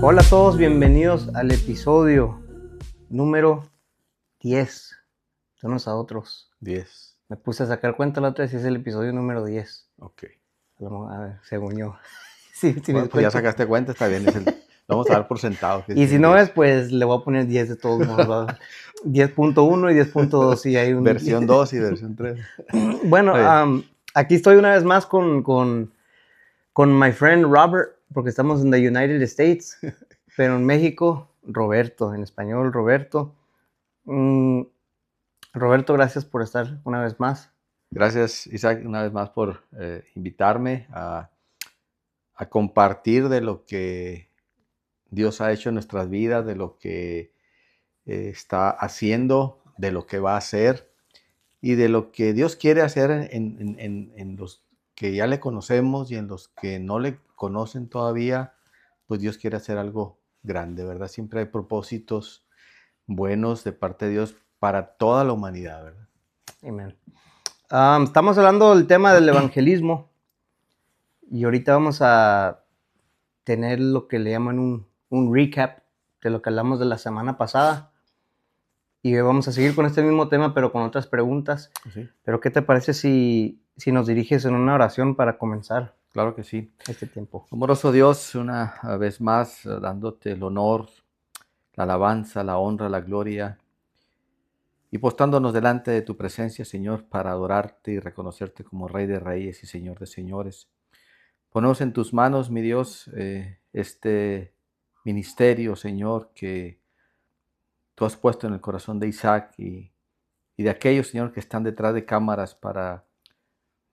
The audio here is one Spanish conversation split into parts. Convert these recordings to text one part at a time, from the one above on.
Hola a todos, bienvenidos al episodio número 10. De unos a otros. 10. Me puse a sacar cuenta la otra vez y es el episodio número 10. Ok. A ver, según yo. Sí, Bueno, pues ya sacaste cuenta, está bien. Lo vamos a dar por sentado. Y si no es, pues le voy a poner 10 de todos modos. 10.1 y 10.2 y hay un... Versión 2 y versión 3. Bueno, aquí estoy una vez más con my friend Robert, porque estamos en the United States, pero en México, Roberto, en español, Roberto. Roberto, gracias por estar una vez más. Gracias, Isaac, una vez más por invitarme a compartir de lo que Dios ha hecho en nuestras vidas, de lo que está haciendo, de lo que va a hacer y de lo que Dios quiere hacer en los que ya le conocemos y en los que no le conocen todavía. Pues Dios quiere hacer algo grande, ¿verdad? Siempre hay propósitos buenos de parte de Dios para toda la humanidad, ¿verdad? Amén. Estamos hablando del tema del evangelismo y ahorita vamos a tener lo que le llaman un recap de lo que hablamos de la semana pasada y vamos a seguir con este mismo tema pero con otras preguntas. Sí. Pero ¿qué te parece si nos diriges en una oración para comenzar? Claro que sí. Este tiempo. Amoroso Dios, una vez más dándote el honor, la alabanza, la honra, la gloria y postándonos delante de tu presencia, Señor, para adorarte y reconocerte como Rey de Reyes y Señor de Señores. Ponemos en tus manos, mi Dios, este ministerio, Señor, que tú has puesto en el corazón de Isaac y de aquellos, Señor, que están detrás de cámaras para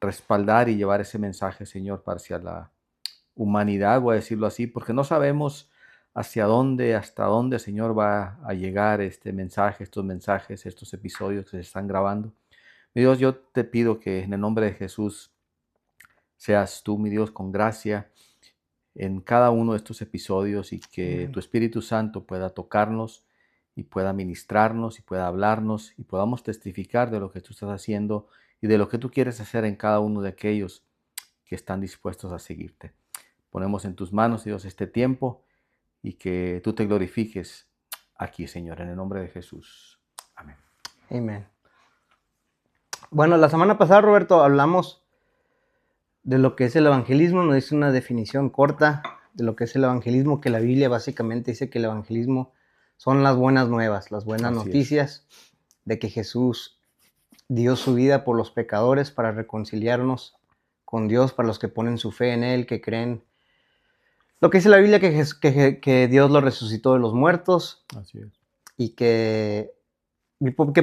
respaldar y llevar ese mensaje, Señor, hacia la humanidad, voy a decirlo así, porque no sabemos hasta dónde, Señor, va a llegar este mensaje, estos mensajes, estos episodios que se están grabando. Mi Dios, yo te pido que en el nombre de Jesús seas tú, mi Dios, con gracia en cada uno de estos episodios y que tu Espíritu Santo pueda tocarnos y pueda ministrarnos y pueda hablarnos y podamos testificar de lo que tú estás haciendo y de lo que tú quieres hacer en cada uno de aquellos que están dispuestos a seguirte. Ponemos en tus manos, Dios, este tiempo y que tú te glorifiques aquí, Señor, en el nombre de Jesús. Amén. Amén. Bueno, la semana pasada, Roberto, hablamos de lo que es el evangelismo. Nos dice una definición corta de lo que es el evangelismo, que la Biblia básicamente dice que el evangelismo son las buenas nuevas, las buenas noticias de que Jesús dio su vida por los pecadores para reconciliarnos con Dios, para los que ponen su fe en Él, que creen. Lo que dice la Biblia, que Dios lo resucitó de los muertos. Así es. Y que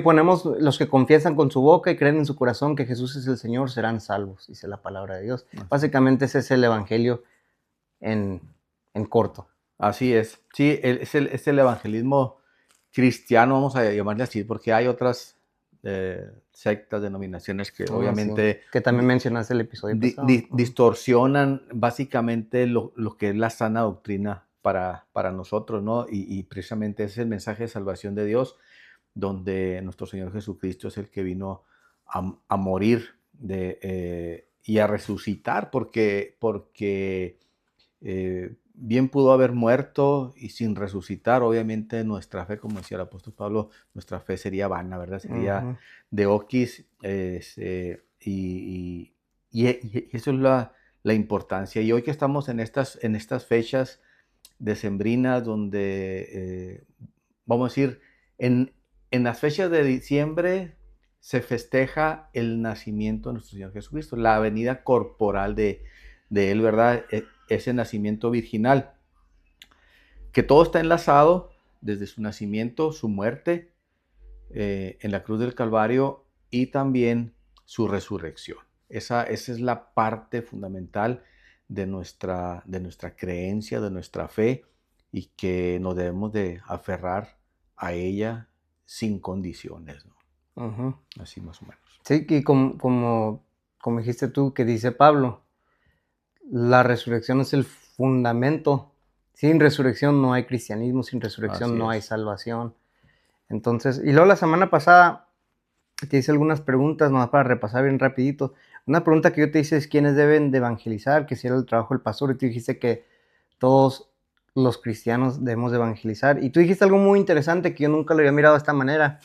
ponemos, los que confiesan con su boca y creen en su corazón que Jesús es el Señor, serán salvos, dice la palabra de Dios. Así básicamente ese es el evangelio en corto. Así es. Sí, es el evangelismo cristiano, vamos a llamarle así, porque hay otras sectas, denominaciones que obviamente... Sí. Que también mencionaste el episodio pasado. Distorsionan básicamente lo que es la sana doctrina para nosotros, ¿no? Y precisamente ese es el mensaje de salvación de Dios, donde nuestro Señor Jesucristo es el que vino a morir y a resucitar, porque bien pudo haber muerto y sin resucitar, obviamente nuestra fe, como decía el apóstol Pablo, nuestra fe sería vana, ¿verdad? Sería de oquis, y eso es la importancia. Y hoy que estamos en estas fechas decembrinas, donde, vamos a decir, en las fechas de diciembre se festeja el nacimiento de nuestro Señor Jesucristo, la venida corporal de Él, ¿verdad? Ese nacimiento virginal, que todo está enlazado desde su nacimiento, su muerte en la cruz del Calvario y también su resurrección. Esa es la parte fundamental de nuestra creencia, de nuestra fe, y que nos debemos de aferrar a ella sin condiciones, ¿no? Así más o menos. Sí, y como dijiste tú, que dice Pablo, la resurrección es el fundamento. Sin resurrección no hay cristianismo, sin resurrección no hay salvación. Entonces, y luego la semana pasada te hice algunas preguntas, nomás para repasar bien rapidito. Una pregunta que yo te hice es quiénes deben de evangelizar, que si era el trabajo del pastor, y tú dijiste que todos los cristianos debemos de evangelizar. Y tú dijiste algo muy interesante que yo nunca lo había mirado de esta manera.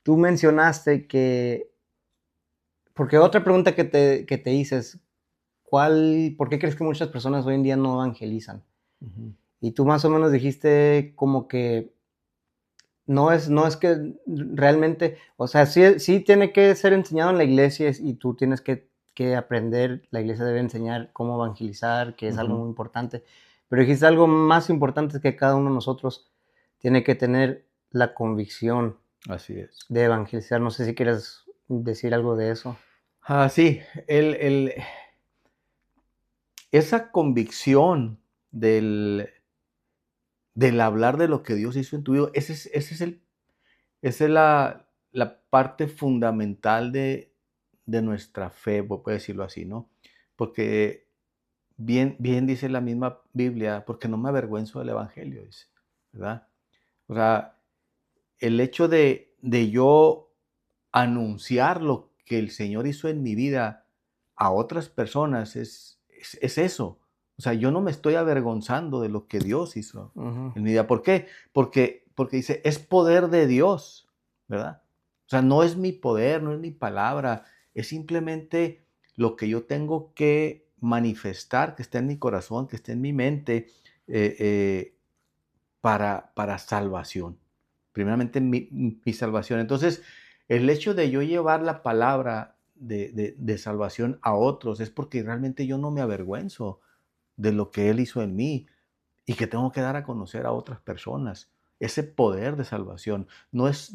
Tú mencionaste que, porque otra pregunta que te hice es, ¿por qué crees que muchas personas hoy en día no evangelizan? Ujú. Y tú más o menos dijiste como que no es que realmente, o sea, sí tiene que ser enseñado en la iglesia y tú tienes que aprender, la iglesia debe enseñar cómo evangelizar, que es algo Ujú. muy importante, pero dijiste algo más importante, es que cada uno de nosotros tiene que tener la convicción Así es. de evangelizar. No sé si quieres decir algo de eso. Sí, esa convicción del hablar de lo que Dios hizo en tu vida, esa es la parte fundamental de nuestra fe, puede decirlo así, ¿no? Porque bien dice la misma Biblia, porque no me avergüenzo del Evangelio, dice, ¿verdad? O sea, el hecho de yo anunciar lo que el Señor hizo en mi vida a otras personas es eso. O sea, yo no me estoy avergonzando de lo que Dios hizo Ujú. en mi vida. ¿Por qué? Porque dice, es poder de Dios, ¿verdad? O sea, no es mi poder, no es mi palabra, es simplemente lo que yo tengo que manifestar, que esté en mi corazón, que esté en mi mente, eh, eh, para salvación. Primeramente mi salvación. Entonces, el hecho de yo llevar la palabra de salvación a otros es porque realmente yo no me avergüenzo de lo que Él hizo en mí y que tengo que dar a conocer a otras personas. Ese poder de salvación no es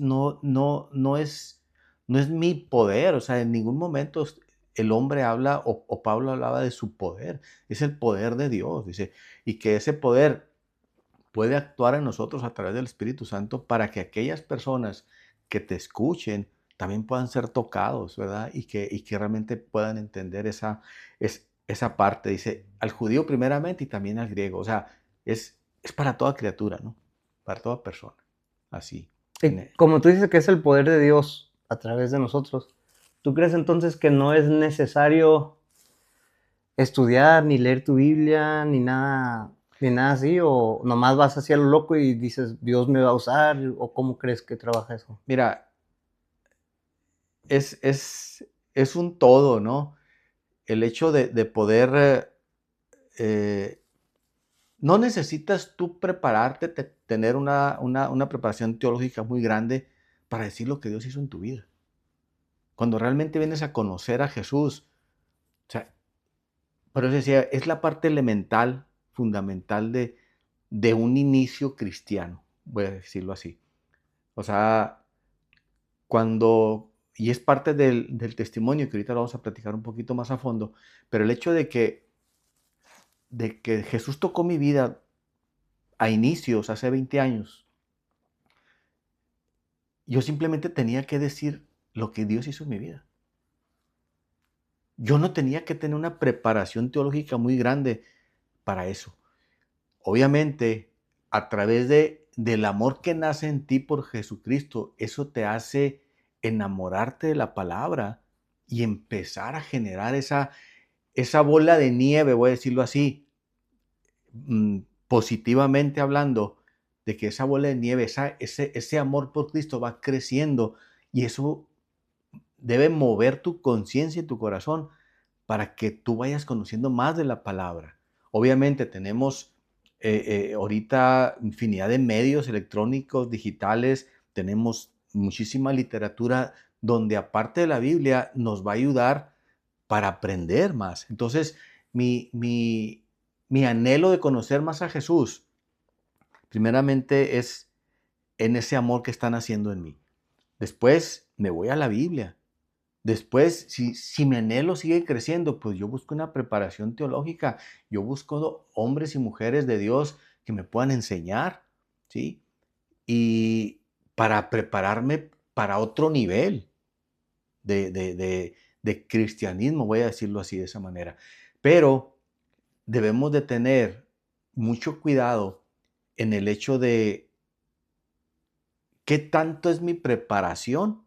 mi poder. O sea, en ningún momento el hombre habla o Pablo hablaba de su poder. Es el poder de Dios, dice. Y que ese poder puede actuar en nosotros a través del Espíritu Santo para que aquellas personas que te escuchen también puedan ser tocados, ¿verdad? Y que realmente puedan entender esa parte. Dice, al judío primeramente y también al griego. O sea, es para toda criatura, ¿no? Para toda persona. Así. Y como tú dices que es el poder de Dios a través de nosotros, ¿tú crees entonces que no es necesario estudiar, ni leer tu Biblia, ni nada así? ¿O nomás vas hacia lo loco y dices, Dios me va a usar? ¿O cómo crees que trabaja eso? Mira, es un todo, ¿no? El hecho de poder no necesitas tú prepararte, tener una preparación teológica muy grande para decir lo que Dios hizo en tu vida. Cuando realmente vienes a conocer a Jesús, o sea, por eso decía, es la parte elemental, fundamental de un inicio cristiano, voy a decirlo así. O sea, y es parte del testimonio, que ahorita lo vamos a platicar un poquito más a fondo, pero el hecho de que Jesús tocó mi vida a inicios, hace 20 años, yo simplemente tenía que decir lo que Dios hizo en mi vida. Yo no tenía que tener una preparación teológica muy grande para eso. Obviamente, a través del amor que nace en ti por Jesucristo, eso te hace enamorarte de la palabra y empezar a generar esa bola de nieve, voy a decirlo así, positivamente hablando, de que esa bola de nieve, ese amor por Cristo va creciendo y eso debe mover tu conciencia y tu corazón para que tú vayas conociendo más de la palabra. Obviamente tenemos ahorita infinidad de medios electrónicos, digitales, tenemos muchísima literatura donde aparte de la Biblia nos va a ayudar para aprender más. Entonces, mi anhelo de conocer más a Jesús, primeramente es en ese amor que están haciendo en mí. Después me voy a la Biblia. Después, si mi anhelo sigue creciendo, pues yo busco una preparación teológica, yo busco hombres y mujeres de Dios que me puedan enseñar, ¿sí? Y para prepararme para otro nivel de cristianismo, voy a decirlo así de esa manera. Pero debemos de tener mucho cuidado en el hecho de qué tanto es mi preparación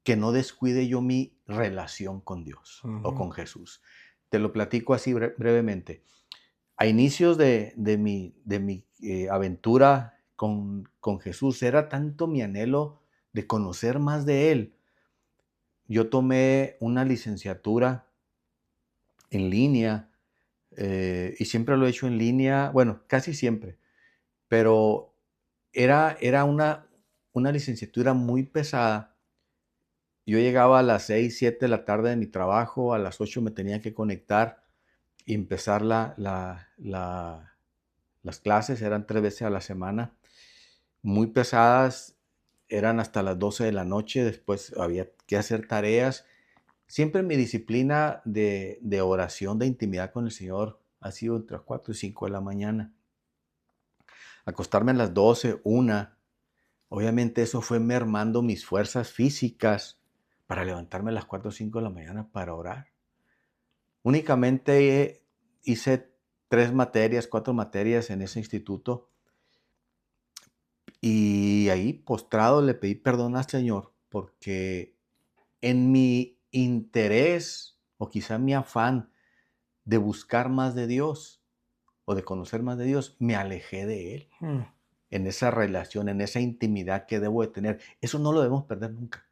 que no descuide yo mi relación con Dios o Ujú. con Jesús. Te lo platico así brevemente. a inicios de mi aventura con Jesús, era tanto mi anhelo de conocer más de Él. Yo tomé una licenciatura en línea y siempre lo he hecho en línea, bueno, casi siempre, pero era una licenciatura muy pesada. Yo llegaba a las 6, 7 de la tarde de mi trabajo, a las 8 me tenía que conectar y empezar las clases, eran 3 veces a la semana, muy pesadas, eran hasta las 12 de la noche, después había que hacer tareas. Siempre mi disciplina de oración, de intimidad con el Señor, ha sido entre las 4 y 5 de la mañana. Acostarme a las 12, 1, obviamente eso fue mermando mis fuerzas físicas para levantarme a las 4 o 5 de la mañana para orar. Únicamente hice 3 materias, 4 materias en ese instituto y ahí postrado le pedí perdón al Señor porque en mi interés o quizá mi afán de buscar más de Dios o de conocer más de Dios, me alejé de Él en esa relación, en esa intimidad que debo de tener. Eso no lo debemos perder nunca.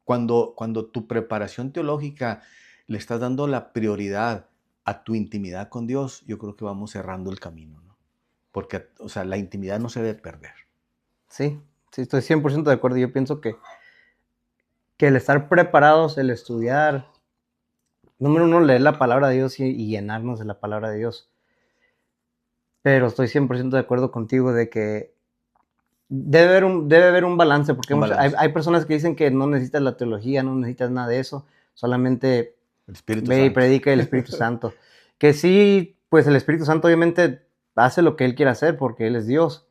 Cuando tu preparación teológica le estás dando la prioridad a tu intimidad con Dios, yo creo que vamos cerrando el camino, ¿no? Porque, o sea, la intimidad no se debe perder. Sí, sí, estoy 100% de acuerdo. Yo pienso que el estar preparados, el estudiar, número uno, leer la palabra de Dios y llenarnos de la palabra de Dios. Pero estoy 100% de acuerdo contigo de que debe haber un balance, porque Un balance. hay personas que dicen que no necesitas la teología, no necesitas nada de eso, solamente El Espíritu ve y Santo. predica el Espíritu Santo. Que sí, pues el Espíritu Santo obviamente hace lo que Él quiere hacer porque Él es Dios,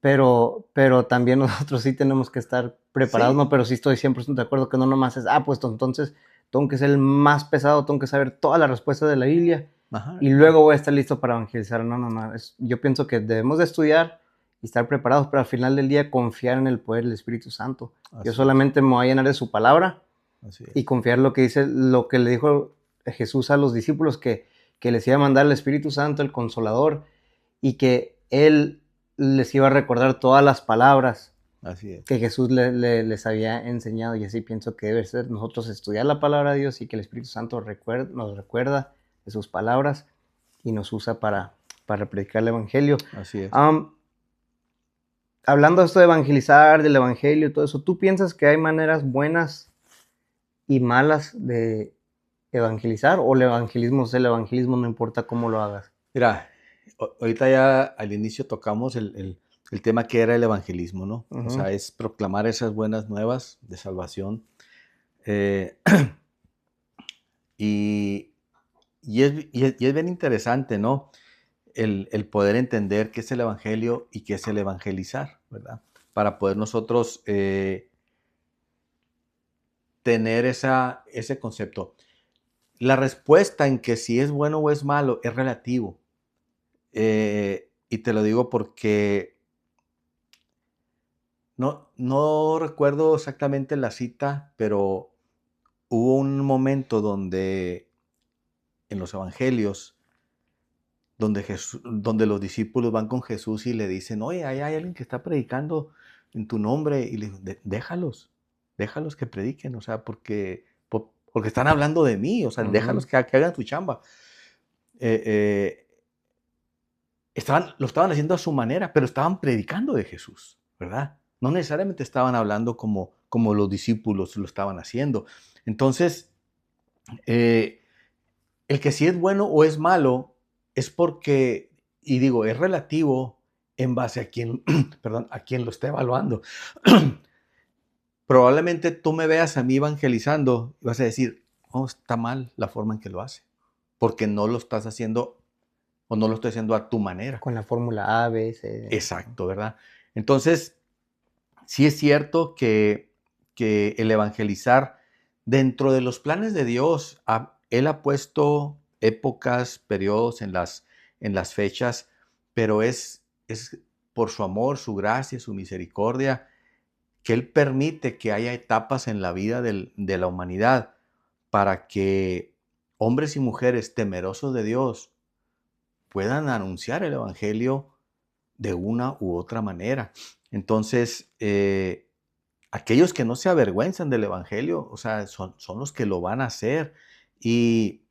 pero también nosotros sí tenemos que estar preparados, Sí. ¿no? Pero sí estoy 100% de acuerdo que no nomás es, pues entonces tengo que ser el más pesado, tengo que saber toda la respuesta de la Biblia Ajá. y luego voy a estar listo para evangelizar. No. Yo pienso que debemos de estudiar y estar preparados, pero al final del día confiar en el poder del Espíritu Santo. Yo Así solamente me voy a llenar de su palabra es. y confiar lo que dice, lo que le dijo Jesús a los discípulos, que les iba a mandar el Espíritu Santo, el Consolador, y que Él les iba a recordar todas las palabras Así es. que Jesús les había enseñado. Y así pienso que debe ser nosotros estudiar la palabra de Dios y que el Espíritu Santo nos recuerda de sus palabras y nos usa para predicar el Evangelio. Así es. Hablando de esto de evangelizar, del Evangelio y todo eso, ¿tú piensas que hay maneras buenas y malas de evangelizar, o el evangelismo es el evangelismo, no importa cómo lo hagas? Mira, ahorita ya al inicio tocamos el tema que era el evangelismo, ¿no? O Uh-huh. sea, es proclamar esas buenas nuevas de salvación. Eh, y, y es bien interesante, ¿no? El poder entender qué es el evangelio y qué es el evangelizar, ¿verdad? Para poder nosotros tener ese concepto. La respuesta en que si es bueno o es malo es relativo. Y te lo digo porque no recuerdo exactamente la cita, pero hubo un momento donde en los evangelios, donde los discípulos van con Jesús y le dicen, oye, hay alguien que está predicando en tu nombre, y le digo, déjalos que prediquen, o sea, porque están hablando de mí, o sea, déjalos que hagan su chamba. Lo estaban haciendo a su manera, pero estaban predicando de Jesús, ¿verdad? No necesariamente estaban hablando como los discípulos lo estaban haciendo. Entonces, el que si es bueno o es malo es porque, y digo, es relativo en base a quien, perdón, a quien lo esté evaluando. Probablemente tú me veas a mí evangelizando y vas a decir, oh, está mal la forma en que lo hace, porque no lo estás haciendo o no lo estoy haciendo a tu manera. Con la fórmula A, B, C. Exacto, ¿verdad? Entonces, sí es cierto que el evangelizar dentro de los planes de Dios, Él ha puesto épocas, periodos en las fechas, pero es por su amor, su gracia, su misericordia, que Él permite que haya etapas en la vida de la humanidad para que hombres y mujeres temerosos de Dios puedan anunciar el Evangelio de una u otra manera. Entonces, aquellos que no se avergüenzan del Evangelio, o sea, son los que lo van a hacer. Y,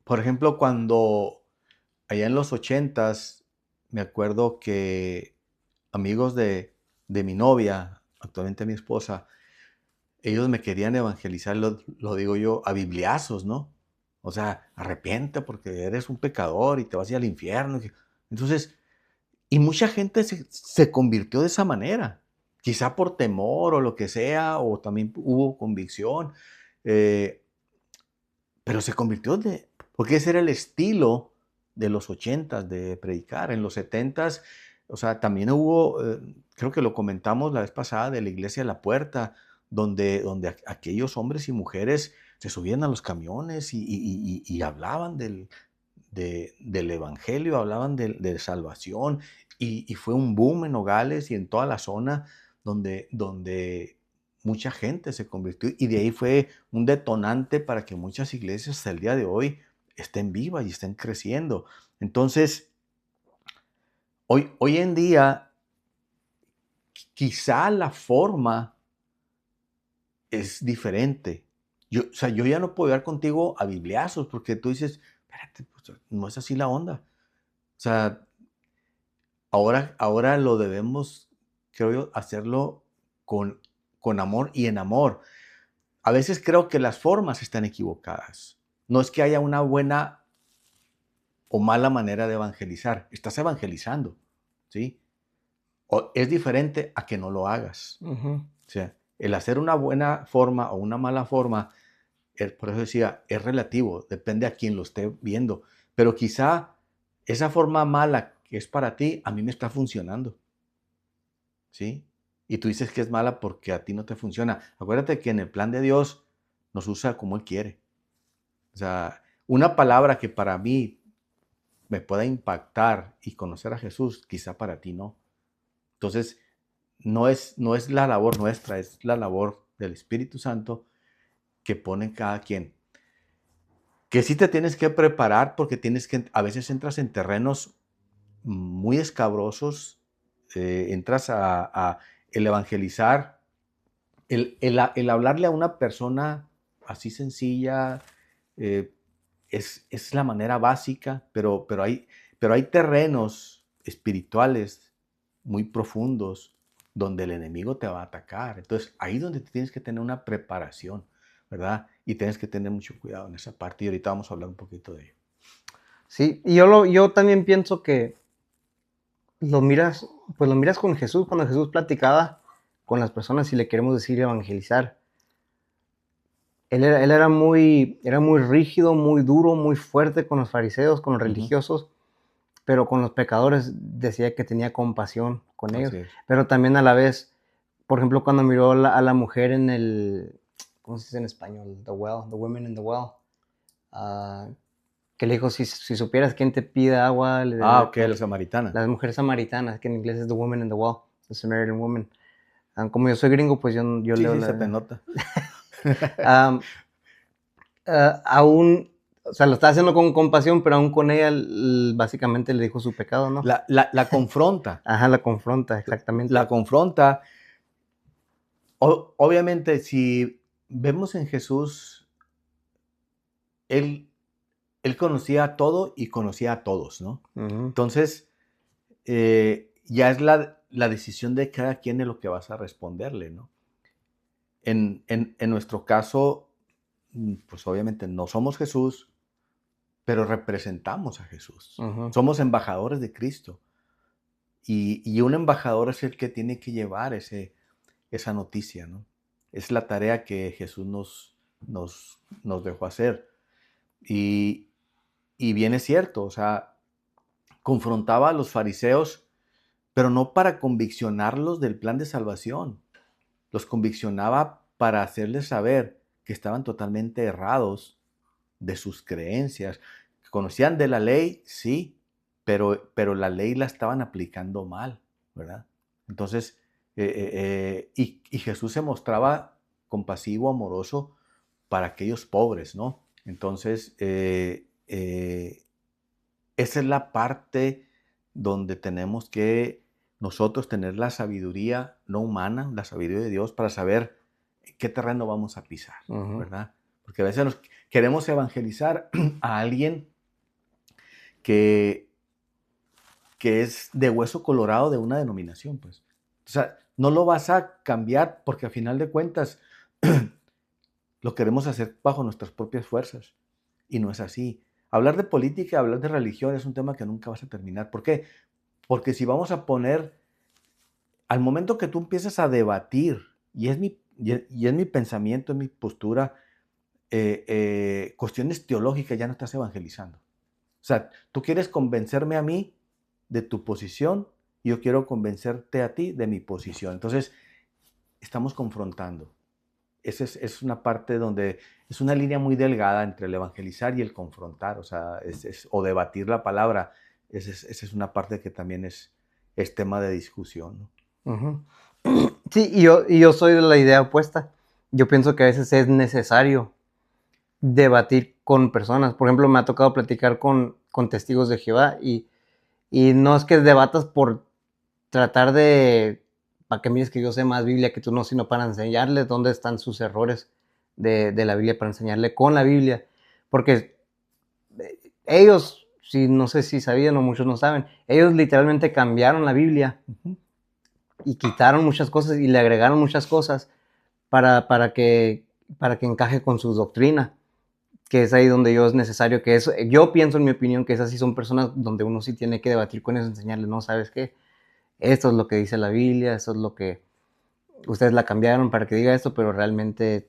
por ejemplo, cuando allá en los 80s, me acuerdo que amigos de mi novia, actualmente mi esposa, ellos me querían evangelizar, lo digo yo, a bibliazos, ¿no? O sea, arrepiente porque eres un pecador y te vas a ir al infierno. Entonces, y mucha gente se convirtió de esa manera, quizá por temor o lo que sea, o también hubo convicción, eh, pero se convirtió porque ese era el estilo de los 80s de predicar. En los 70s, o sea, también hubo, creo que lo comentamos la vez pasada, de la iglesia a la puerta, donde aquellos hombres y mujeres se subían a los camiones y hablaban del evangelio, hablaban de salvación, y fue un boom en Nogales y en toda la zona donde mucha gente se convirtió, y de ahí fue un detonante para que muchas iglesias hasta el día de hoy estén vivas y estén creciendo. Entonces, hoy en día, quizá la forma es diferente. O sea, yo ya no puedo hablar contigo a bibliazos porque tú dices, espérate, pues, no es así la onda. O sea, ahora lo debemos, creo yo, hacerlo con, con amor y en amor. A veces creo que las formas están equivocadas. No es que haya una buena o mala manera de evangelizar. Estás evangelizando, ¿sí? O es diferente a que no lo hagas. Ujú. O sea, el hacer una buena forma o una mala forma, por eso decía, es relativo, depende a quien lo esté viendo. Pero quizá esa forma mala que es para ti, a mí me está funcionando, ¿sí? Y tú dices que es mala porque a ti no te funciona. Acuérdate que en el plan de Dios nos usa como Él quiere. O sea, una palabra que para mí me pueda impactar y conocer a Jesús, quizá para ti no. Entonces, no es la labor nuestra, es la labor del Espíritu Santo que pone en cada quien. Que sí te tienes que preparar porque a veces entras en terrenos muy escabrosos, entras a el evangelizar, el hablarle a una persona así sencilla, eh, es la manera básica, pero hay terrenos espirituales muy profundos donde el enemigo te va a atacar. Entonces, ahí es donde tienes que tener una preparación, ¿verdad? Y tienes que tener mucho cuidado en esa parte. Y ahorita vamos a hablar un poquito de ello. Sí, y yo también pienso que lo miras con Jesús, cuando Jesús platicaba con las personas y le queremos decir evangelizar. Él era muy rígido, muy duro, muy fuerte con los fariseos, con los Ujú. religiosos, pero con los pecadores decía que tenía compasión con ellos. Así es. Pero también a la vez, por ejemplo, cuando miró a la mujer en ¿cómo se dice en español? The well, the women in the well. Ah, que le dijo, si supieras quién te pide agua, Ok, la samaritana. las mujeres samaritanas, que en inglés es the woman in the well, the Samaritan woman. Como yo soy gringo, pues yo Sí, leo sí, se te nota. um, aún, o sea, lo está haciendo con compasión, pero aún con ella básicamente le dijo su pecado, ¿no? La confronta. Ajá, la confronta, exactamente. La confronta. Obviamente, si vemos en Jesús, él conocía todo y conocía a todos, ¿no? Ujú, Entonces, ya es la decisión de cada quien de lo que vas a responderle, ¿no? En nuestro caso, pues obviamente no somos Jesús, pero representamos a Jesús. ujú, Somos embajadores de Cristo. Y un embajador es el que tiene que llevar esa noticia, ¿no? Es la tarea que Jesús nos dejó hacer. Y, y bien es cierto, o sea, confrontaba a los fariseos, pero no para conviccionarlos del plan de salvación. Los conviccionaba para hacerles saber que estaban totalmente errados de sus creencias. Conocían de la ley, sí, pero la ley la estaban aplicando mal, ¿verdad? Entonces, y Jesús se mostraba compasivo, amoroso para aquellos pobres, ¿no? Entonces, esa es la parte donde tenemos que nosotros tener la sabiduría no humana, la sabiduría de Dios, para saber qué terreno vamos a pisar, ¿verdad? Porque a veces nos queremos evangelizar a alguien que es de hueso colorado de una denominación, pues. O sea, no lo vas a cambiar porque a final de cuentas lo queremos hacer bajo nuestras propias fuerzas. Y no es así. Hablar de política, hablar de religión es un tema que nunca vas a terminar. ¿Por qué? Porque si vamos a poner, al momento que tú empiezas a debatir, y es mi pensamiento, es mi postura, cuestiones teológicas, ya no estás evangelizando. O sea, tú quieres convencerme a mí de tu posición y yo quiero convencerte a ti de mi posición. Entonces, estamos confrontando. Esa es una parte donde es una línea muy delgada entre el evangelizar y el confrontar, o sea, o debatir la palabra. Esa es una parte que también es tema de discusión, ¿no? Sí, y yo soy de la idea opuesta. Yo pienso que a veces es necesario debatir con personas. Por ejemplo, me ha tocado platicar con testigos de Jehová y no es que debatas por tratar de, para que mires que yo sé más Biblia que tú no, sino para enseñarles dónde están sus errores de la Biblia, para enseñarle con la Biblia. Porque ellos, no sé si sabían o muchos no saben, ellos literalmente cambiaron la Biblia y quitaron muchas cosas y le agregaron muchas cosas para que encaje con su doctrina, que es ahí donde yo es necesario que eso, yo pienso en mi opinión que esas sí son personas donde uno sí tiene que debatir con ellos, enseñarles, no, ¿sabes qué? Esto es lo que dice la Biblia, esto es lo que ustedes la cambiaron para que diga esto, pero realmente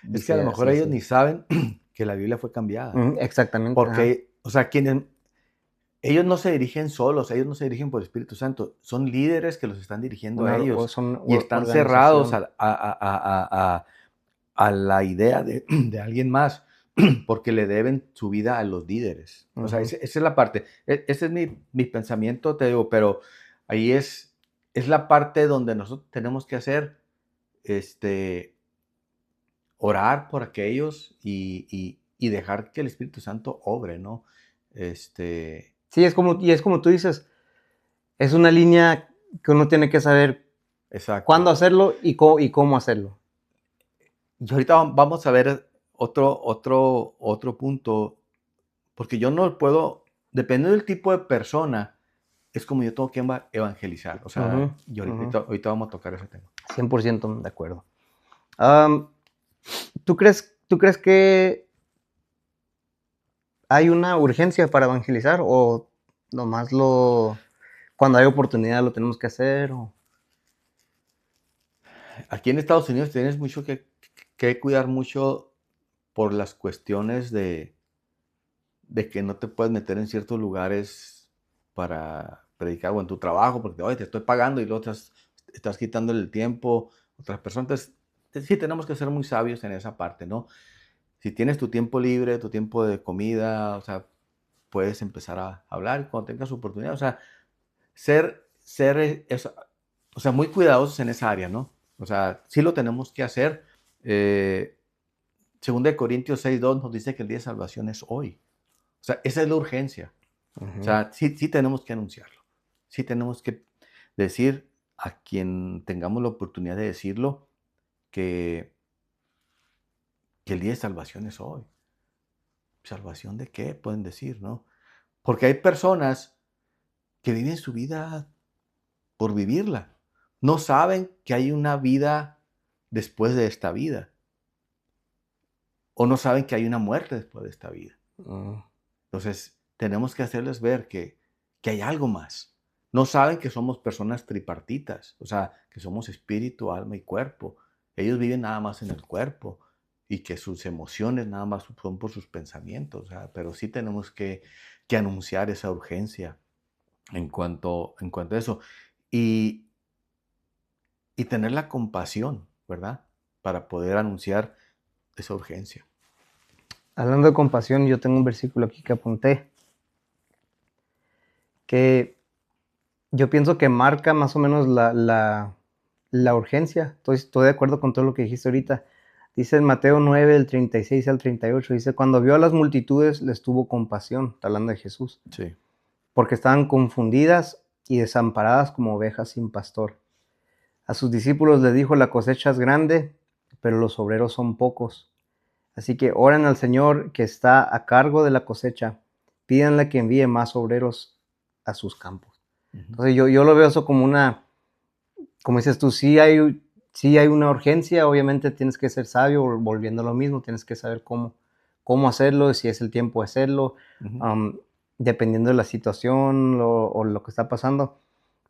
Es que a dice lo mejor así, ellos sí. ni saben que la Biblia fue cambiada. Exactamente. Porque, o sea, ellos no se dirigen solos, ellos no se dirigen por el Espíritu Santo, son líderes que los están dirigiendo a ellos Son y están cerrados organización. a la idea de alguien más porque le deben su vida a los líderes. O sea, esa es la parte. Ese es mi pensamiento, te digo, pero ahí es la parte donde nosotros tenemos que hacer, orar por aquellos y dejar que el Espíritu Santo obre, ¿no? Sí, es como tú dices, es una línea que uno tiene que saber Exacto. cuándo hacerlo y cómo hacerlo. Y ahorita vamos a ver otro punto, porque yo no puedo, dependiendo del tipo de persona, es como yo tengo que evangelizar. O sea, y ahorita vamos a tocar ese tema. 100% de acuerdo. ¿Tú crees que hay una urgencia para evangelizar o nomás cuando hay oportunidad lo tenemos que hacer? Aquí en Estados Unidos tienes mucho que cuidar mucho por las cuestiones de que no te puedes meter en ciertos lugares para predicar o en tu trabajo, porque oye, te estoy pagando y luego estás quitándole el tiempo a otras personas. Entonces, sí tenemos que ser muy sabios en esa parte, ¿no? Si tienes tu tiempo libre, tu tiempo de comida, o sea, puedes empezar a hablar cuando tengas oportunidad. O sea, o sea, muy cuidadosos en esa área, ¿no? O sea, sí lo tenemos que hacer. Segunda de Corintios 6:2 nos dice que el día de salvación es hoy. O sea, esa es la urgencia. O sea, sí tenemos que anunciarlo. Sí tenemos que decir a quien tengamos la oportunidad de decirlo que el día de salvación es hoy. ¿Salvación de qué? Pueden decir, ¿no? Porque hay personas que viven su vida por vivirla. No saben que hay una vida después de esta vida. O no saben que hay una muerte después de esta vida. Entonces, tenemos que hacerles ver que hay algo más. No saben que somos personas tripartitas, o sea, que somos espíritu, alma y cuerpo. Ellos viven nada más en el cuerpo y que sus emociones nada más son por sus pensamientos. O sea, pero sí tenemos que anunciar esa urgencia en cuanto a eso. Y tener la compasión, ¿verdad? Para poder anunciar esa urgencia. Hablando de compasión, yo tengo un versículo aquí que apunté, que yo pienso que marca más o menos la urgencia. Estoy de acuerdo con todo lo que dijiste ahorita. Dice en Mateo 9, del 36 al 38, dice, cuando vio a las multitudes les tuvo compasión, está hablando de Jesús, Sí. porque estaban confundidas y desamparadas como ovejas sin pastor. A sus discípulos les dijo, la cosecha es grande, pero los obreros son pocos. Así que oren al Señor que está a cargo de la cosecha, pídanle que envíe más obreros a sus campos. Entonces yo lo veo eso como una, como dices tú, sí hay una urgencia, obviamente tienes que ser sabio, volviendo a lo mismo, tienes que saber cómo hacerlo, si es el tiempo de hacerlo, dependiendo de la situación o lo que está pasando.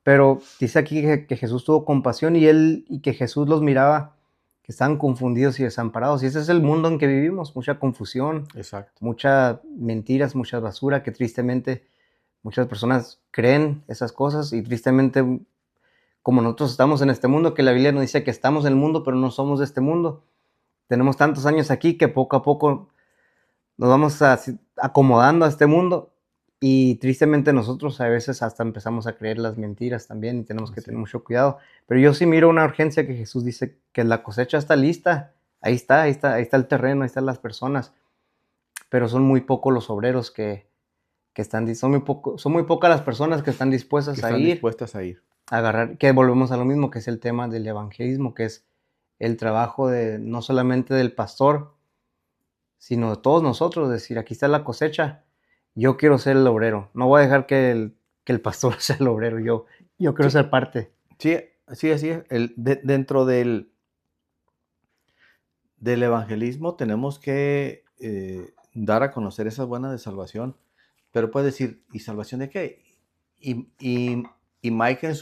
Pero dice aquí que Jesús tuvo compasión y que Jesús los miraba, que estaban confundidos y desamparados. Y ese es el mundo en que vivimos, mucha confusión, Exacto. muchas mentiras, mucha basura, que tristemente muchas personas creen esas cosas y tristemente, como nosotros estamos en este mundo, que la Biblia nos dice que estamos en el mundo, pero no somos de este mundo. Tenemos tantos años aquí que poco a poco nos vamos acomodando a este mundo y tristemente nosotros a veces hasta empezamos a creer las mentiras también y tenemos que Así tener es. mucho cuidado. Pero yo sí miro una urgencia que Jesús dice que la cosecha está lista, ahí está el terreno, ahí están las personas, pero son muy pocos los obreros que están, son muy pocas las personas que están Que dispuestas a están ir, dispuestas a ir. a agarrar, que volvemos a lo mismo, que es el tema del evangelismo, que es el trabajo de no solamente del pastor, sino de todos nosotros, decir, aquí está la cosecha, yo quiero ser el obrero, no voy a dejar que el pastor sea el obrero, yo quiero Sí, ser parte. sí, sí, así es. Dentro del evangelismo tenemos que dar a conocer esas buenas de salvación, pero puedes decir, ¿y salvación de qué? Y Mike en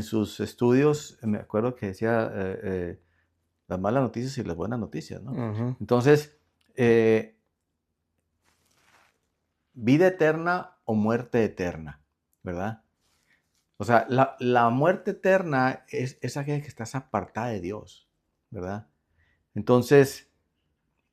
sus estudios, me acuerdo que decía las malas noticias y las buenas noticias, ¿no? Ujú. Entonces, vida eterna o muerte eterna, ¿verdad? O sea, la muerte eterna es aquella que estás apartada de Dios, ¿verdad? Entonces,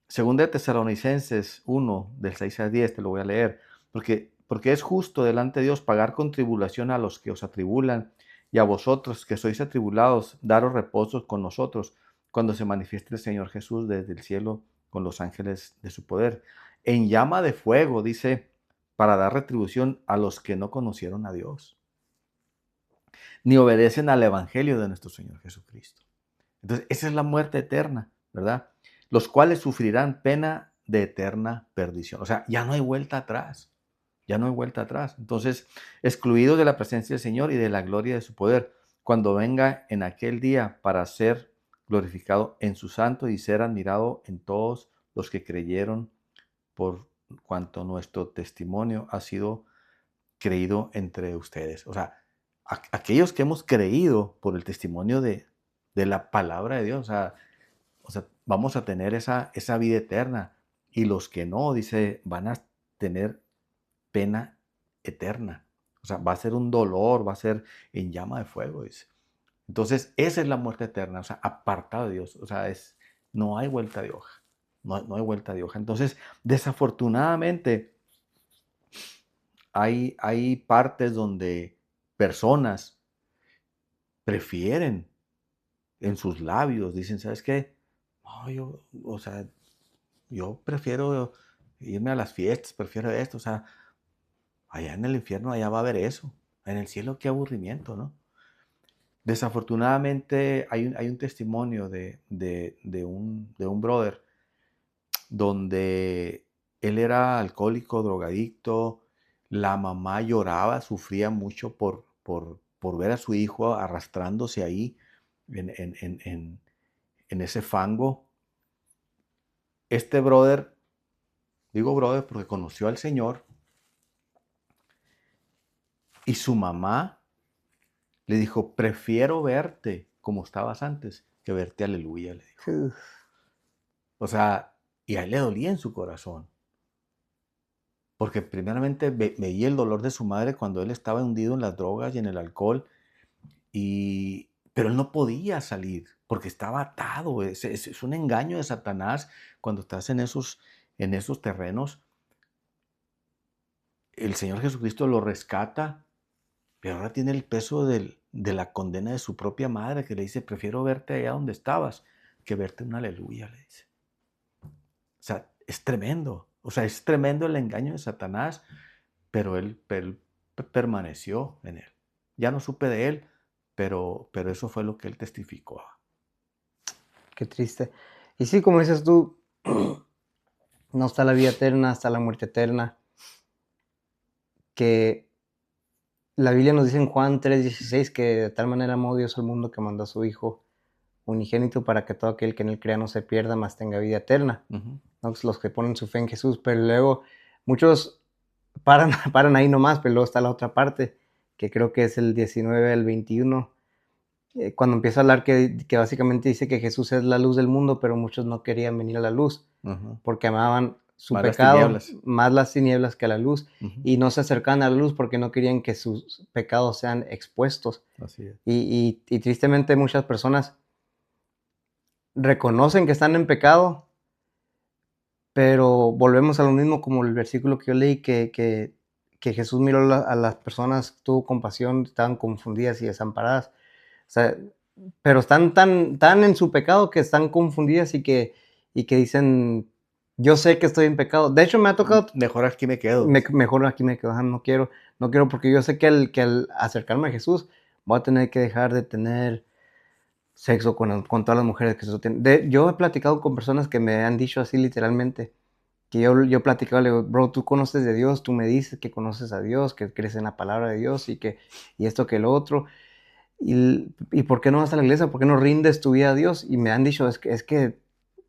según de Tesalonicenses 1, del 6 al 10, te lo voy a leer, porque es justo delante de Dios pagar con tribulación a los que os atribulan, y a vosotros que sois atribulados, daros reposo con nosotros, cuando se manifieste el Señor Jesús desde el cielo con los ángeles de su poder. En llama de fuego, dice, para dar retribución a los que no conocieron a Dios, ni obedecen al Evangelio de nuestro Señor Jesucristo. Entonces, esa es la muerte eterna, ¿verdad? Los cuales sufrirán pena de eterna perdición. O sea, ya no hay vuelta atrás. Ya no hay vuelta atrás. Entonces, excluidos de la presencia del Señor y de la gloria de su poder, cuando venga en aquel día para ser glorificado en su santo y ser admirado en todos los que creyeron por cuanto nuestro testimonio ha sido creído entre ustedes. O sea, aquellos que hemos creído por el testimonio de la palabra de Dios, o sea, vamos a tener esa vida eterna. Y los que no, dice, van a tener pena eterna. O sea, va a ser un dolor, va a ser en llama de fuego, dice. Entonces, esa es la muerte eterna, o sea, apartado de Dios. O sea, no hay vuelta de hoja. No hay vuelta de hoja. Entonces, desafortunadamente, hay partes donde personas prefieren en sus labios, dicen, ¿sabes qué? No, o sea, yo prefiero irme a las fiestas, prefiero esto, o sea, allá en el infierno, allá va a haber eso. En el cielo, qué aburrimiento, ¿no? Desafortunadamente, hay un testimonio de un brother donde él era alcohólico, drogadicto, la mamá lloraba, sufría mucho por ver a su hijo arrastrándose ahí en ese fango. Este brother, digo brother porque conoció al Señor, y su mamá le dijo, prefiero verte como estabas antes que verte aleluya, le dijo. Uf. O sea, y a él le dolía en su corazón. Porque primeramente veía el dolor de su madre cuando él estaba hundido en las drogas y en el alcohol, pero él no podía salir porque estaba atado. Es un engaño de Satanás cuando estás en esos terrenos. El Señor Jesucristo lo rescata, pero ahora tiene el peso de la condena de su propia madre, que le dice, prefiero verte allá donde estabas que verte un aleluya, le dice. O sea, es tremendo. O sea, es tremendo el engaño de Satanás, pero él permaneció en él. Ya no supe de él, pero eso fue lo que él testificó. Qué triste. Y sí, como dices tú, no está la vida eterna, está la muerte eterna. Que la Biblia nos dice en Juan 3:16 que de tal manera amó Dios al mundo que mandó a su Hijo unigénito para que todo aquel que en él crea no se pierda, mas tenga vida eterna. Uh-huh. Entonces, los que ponen su fe en Jesús, pero luego muchos paran ahí nomás, pero luego está la otra parte, que creo que es el 19 al 21, cuando empieza a hablar que básicamente dice que Jesús es la luz del mundo, pero muchos no querían venir a la luz, Uh-huh. porque amaban su Más las pecado, tinieblas. más las tinieblas que a la luz, Uh-huh. y no se acercaban a la luz porque no querían que sus pecados sean expuestos. Así es. Y tristemente muchas personas reconocen que están en pecado, pero volvemos a lo mismo como el versículo que yo leí, que Jesús miró a las personas, tuvo compasión, estaban confundidas y desamparadas. O sea, pero están tan en su pecado que están confundidas y que dicen, yo sé que estoy en pecado. De hecho, me ha tocado, Mejor aquí me quedo. mejor aquí me quedo, no quiero porque yo sé que al acercarme a Jesús voy a tener que dejar de tener sexo con todas las mujeres que eso tienen. Yo he platicado con personas que me han dicho así literalmente, que yo he platicado, le digo, bro, tú conoces de Dios, tú me dices que conoces a Dios, que crees en la palabra de Dios y esto que lo otro. ¿Y por qué no vas a la iglesia? ¿Por qué no rindes tu vida a Dios? Y me han dicho, es que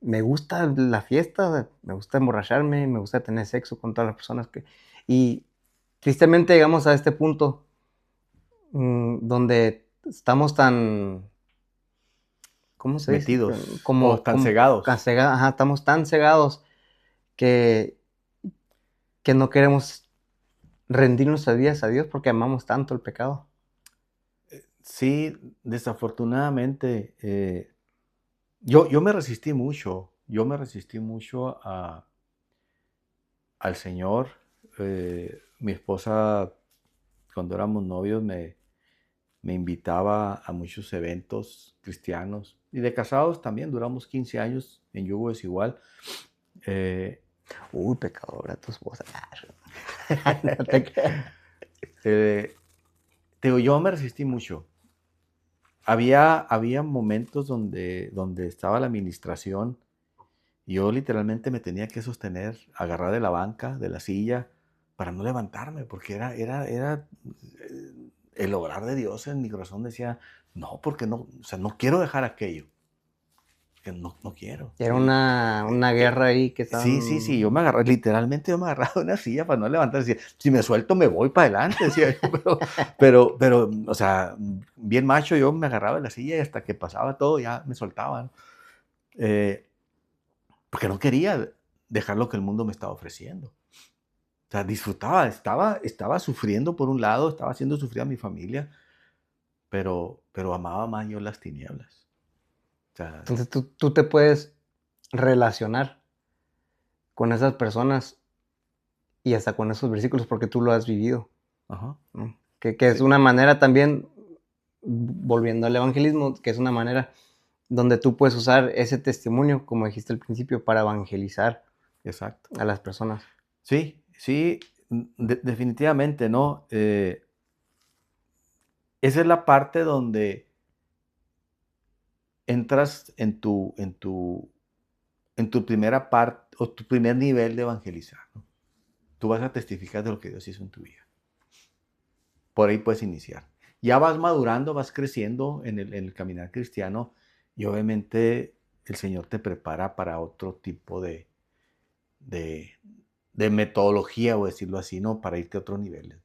me gusta la fiesta, me gusta emborracharme, me gusta tener sexo con todas las personas que... Y tristemente llegamos a este punto donde estamos tan... ¿Cómo se dice? Metidos o tan Como cegados. ajá, estamos tan cegados que no queremos rendir nuestras vidas a Dios porque amamos tanto el pecado. Sí, desafortunadamente, yo me resistí mucho. Yo me resistí mucho al Señor. Mi esposa, cuando éramos novios, me invitaba a muchos eventos cristianos. Y de casados también, duramos 15 años en yugo desigual. Uy, pecadora tu esposa. No te creas. Te digo, yo me resistí mucho. Había momentos donde estaba la administración y yo literalmente me tenía que sostener, agarrar de la banca, de la silla, para no levantarme, porque era el obrar de Dios en mi corazón decía, no, porque no, o sea, no quiero dejar aquello, que no quiero. Era una guerra ahí que Sí, estaban... literalmente yo me agarraba de una silla para no levantar, decía, si me suelto me voy para adelante, decía yo, pero, o sea, bien macho, yo me agarraba de la silla y hasta que pasaba todo ya me soltaban, porque no quería dejar lo que el mundo me estaba ofreciendo. O sea, disfrutaba, estaba sufriendo por un lado, estaba haciendo sufrir a mi familia, pero amaba más yo las tinieblas. O sea, Entonces tú te puedes relacionar con esas personas y hasta con esos versículos porque tú lo has vivido, ajá, ¿no? Que es sí, una manera también, volviendo al evangelismo, que es una manera donde tú puedes usar ese testimonio, como dijiste al principio, para evangelizar exacto. a las personas. Sí, definitivamente, ¿no? Esa es la parte donde entras en tu primera parte o tu primer nivel de evangelizar, ¿no? Tú vas a testificar de lo que Dios hizo en tu vida. Por ahí puedes iniciar. Ya vas madurando, vas creciendo en el caminar cristiano y obviamente el Señor te prepara para otro tipo de, de metodología, o decirlo así, ¿no? Para irte a otros niveles.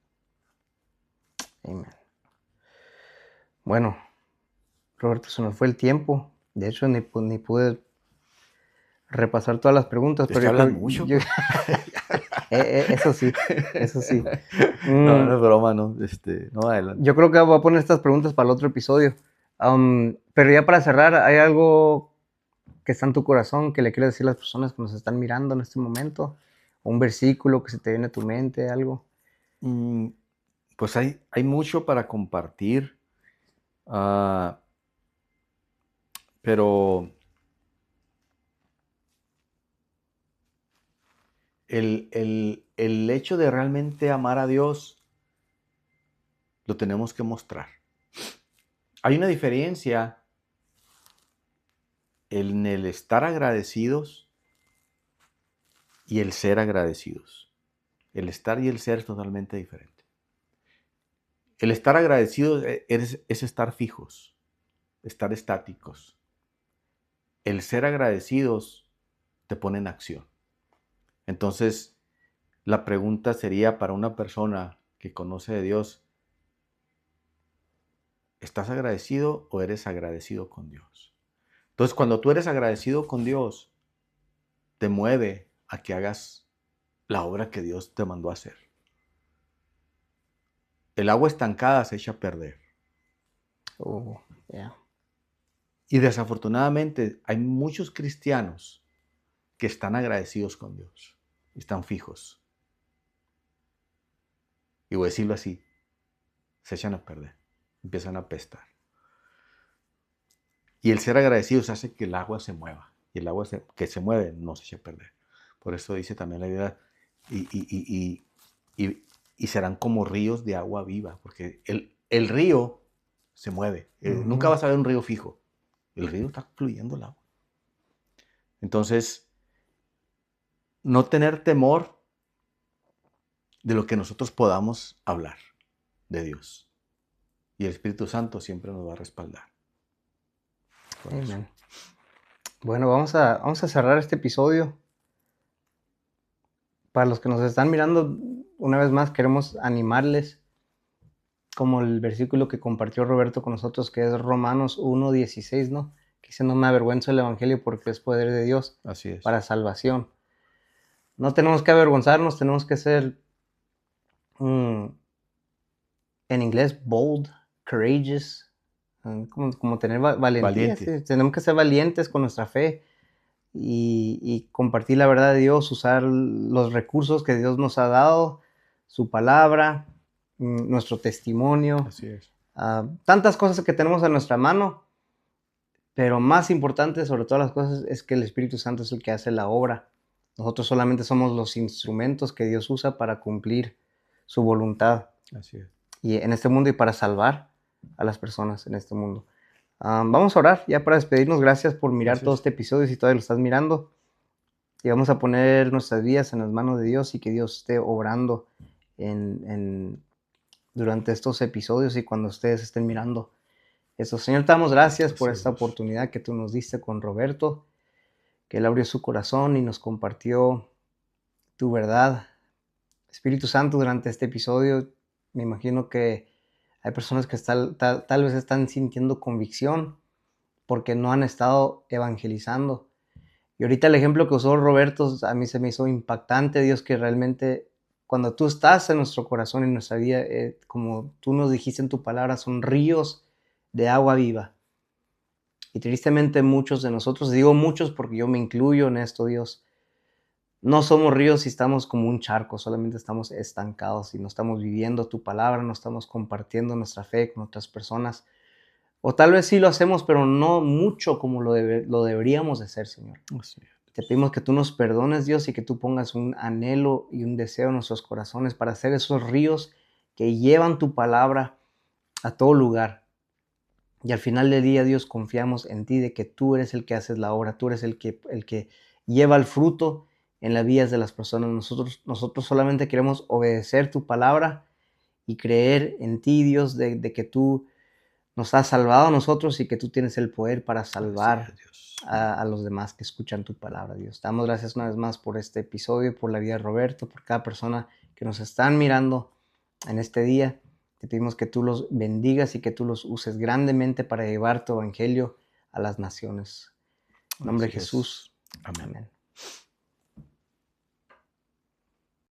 Amen. Bueno, Roberto, se nos fue el tiempo. De hecho, ni pude repasar todas las preguntas, Es pero que yo creo... hablas mucho, pues. Eso sí, eso sí. No, no es broma, no. No, adelante. Yo creo que voy a poner estas preguntas para el otro episodio. Pero ya para cerrar, ¿hay algo que está en tu corazón que le quieres decir a las personas que nos están mirando en este momento? ¿Un versículo que se te viene a tu mente, algo? Pues hay mucho para compartir, pero el hecho de realmente amar a Dios lo tenemos que mostrar. Hay una diferencia en el estar agradecidos y el ser agradecidos. El estar y el ser es totalmente diferente. El estar agradecido es estar fijos, estar estáticos. El ser agradecidos te pone en acción. Entonces, la pregunta sería para una persona que conoce de Dios, ¿estás agradecido o eres agradecido con Dios? Entonces, cuando tú eres agradecido con Dios, te mueve a que hagas la obra que Dios te mandó a hacer. El agua estancada se echa a perder. Oh, yeah. Y desafortunadamente hay muchos cristianos que están agradecidos con Dios, están fijos. Y voy a decirlo así, se echan a perder, empiezan a apestar. Y el ser agradecidos hace que el agua se mueva. Y el agua que se mueve no se echa a perder. Por eso dice también la Biblia, y serán como ríos de agua viva, porque el río se mueve. Nunca vas a ver un río fijo. El río está fluyendo el agua. Entonces, no tener temor de lo que nosotros podamos hablar de Dios. Y el Espíritu Santo siempre nos va a respaldar. Amén. Bueno, vamos a cerrar este episodio. Para los que nos están mirando, una vez más queremos animarles, como el versículo que compartió Roberto con nosotros, que es Romanos 1:16, ¿no? Que dice, no me avergüenzo del Evangelio porque es poder de Dios. Así es. Para salvación. No tenemos que avergonzarnos, tenemos que ser, en inglés, bold, courageous, como tener valentía. Valiente. ¿Sí? Tenemos que ser valientes con nuestra fe y compartir la verdad de Dios, usar los recursos que Dios nos ha dado, su palabra, nuestro testimonio. Así es. Tantas cosas que tenemos a nuestra mano, pero más importante sobre todas las cosas es que el Espíritu Santo es el que hace la obra. Nosotros solamente somos los instrumentos que Dios usa para cumplir su voluntad. Así es. Y en este mundo y para salvar a las personas en este mundo. Vamos a orar ya para despedirnos. Gracias por mirar todo este episodio si todavía lo estás mirando. Y vamos a poner nuestras vidas en las manos de Dios y que Dios esté obrando durante estos episodios y cuando ustedes estén mirando esto. Señor, te damos gracias por esta oportunidad que tú nos diste con Roberto, que él abrió su corazón y nos compartió tu verdad. Espíritu Santo, durante este episodio, me imagino que hay personas que tal vez están sintiendo convicción porque no han estado evangelizando. Y ahorita el ejemplo que usó Roberto a mí se me hizo impactante, Dios, que realmente cuando tú estás en nuestro corazón, en nuestra vida, como tú nos dijiste en tu palabra, son ríos de agua viva. Y tristemente muchos de nosotros, digo muchos porque yo me incluyo en esto, Dios, no somos ríos y estamos como un charco, solamente estamos estancados y no estamos viviendo tu palabra, no estamos compartiendo nuestra fe con otras personas. O tal vez sí lo hacemos, pero no mucho como lo deberíamos de hacer, Señor. Te pedimos que tú nos perdones, Dios, y que tú pongas un anhelo y un deseo en nuestros corazones para hacer esos ríos que llevan tu palabra a todo lugar. Y al final del día, Dios, confiamos en ti de que tú eres el que haces la obra, tú eres el que lleva el fruto en las vidas de las personas. Nosotros solamente queremos obedecer tu palabra y creer en ti, Dios, de que tú nos has salvado a nosotros y que tú tienes el poder para salvar a los demás que escuchan tu palabra, Dios. Te damos gracias una vez más por este episodio, por la vida de Roberto, por cada persona que nos están mirando en este día. Te pedimos que tú los bendigas y que tú los uses grandemente para llevar tu evangelio a las naciones. En nombre de Jesús. Amén. Amén.